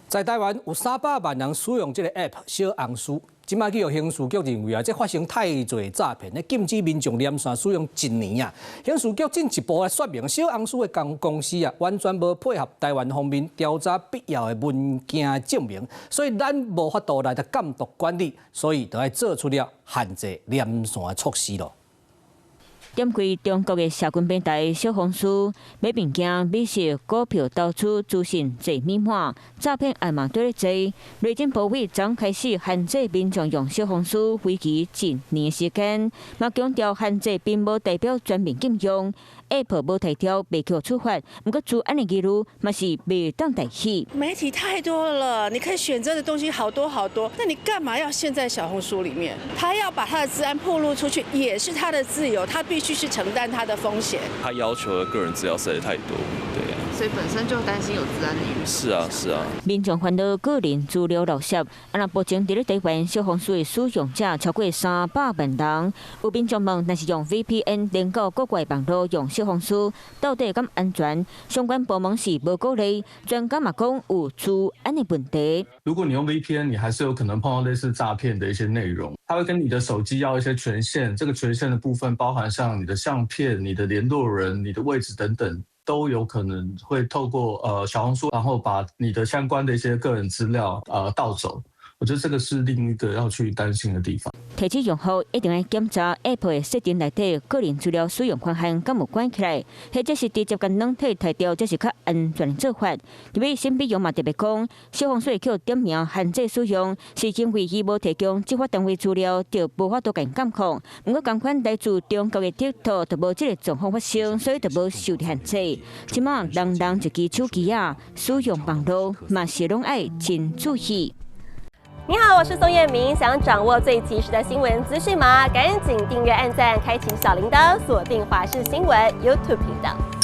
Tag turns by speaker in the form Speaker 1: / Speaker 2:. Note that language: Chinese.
Speaker 1: 在台湾有300万人使用这个 App 小红书，今麦去有刑事局认为这发生太侪诈骗，咧禁止民众连续使用1年啊。刑事局进一步来说明，小红书的公司完全无配合台湾方面调查必要的文件证明，所以咱无法度来监督管理，所以就要做出了限制连线的措施咯。
Speaker 2: 点开中国的社群平台小红书，买物件、美食、股票投资资讯侪密码，诈骗案嘛对咧侪。内政部委昨开始限制民众用小红书，为期1年时间。嘛强调限制并无代表全面禁用。App 无提条未去处罚，不过做安尼记录嘛是袂当代替。
Speaker 3: 媒体太多了，你可以选择的东西好多好多，那你干嘛要陷在小红书里面？他要把他的资安暴露出去，也是他的自由，他必须是承担他的风险。
Speaker 4: 他要求的个人资料实在太多，对啊，
Speaker 5: 所以本身就担心有治安疑虑。
Speaker 4: 是啊，是啊。
Speaker 2: 民众烦恼个人资料漏泄，那目前伫咧台湾小红书的使用者超过300万人。有民众问，若是用 VPN 连到国外网络用小红书，到底敢安全？相关部门是无鼓励，专家嘛讲有治安的问题。
Speaker 6: 如果你用 VPN， 你还是有可能碰到类似诈骗的一些内容。他会跟你的手机要一些权限，这个权限的部分包含像你的相片、你的联络人、你的位置等等。 都有可能会透过小红书，然后把你的相关的一些个人资料盗走。我觉得这个是另一个要去担心的地方。
Speaker 2: 提起用户一定要检查 App 的设定内底个人资料使用权限敢有关起来，或者是直接跟软体提调，这是较安全的做法。因为新美容嘛特别讲，小红书去点名限制使用，是因为伊无提供执法单位资料，就无法度甲监控。不过同款来自中国的 TikTok 就无这个状况发生，所以就无受限制。即马人人一支手机使用网络嘛是拢爱真注意。
Speaker 7: 你好，我是宋彦明。想掌握最及时的新闻资讯吗？赶紧订阅、按赞、开启小铃铛，锁定华视新闻 YouTube 频道。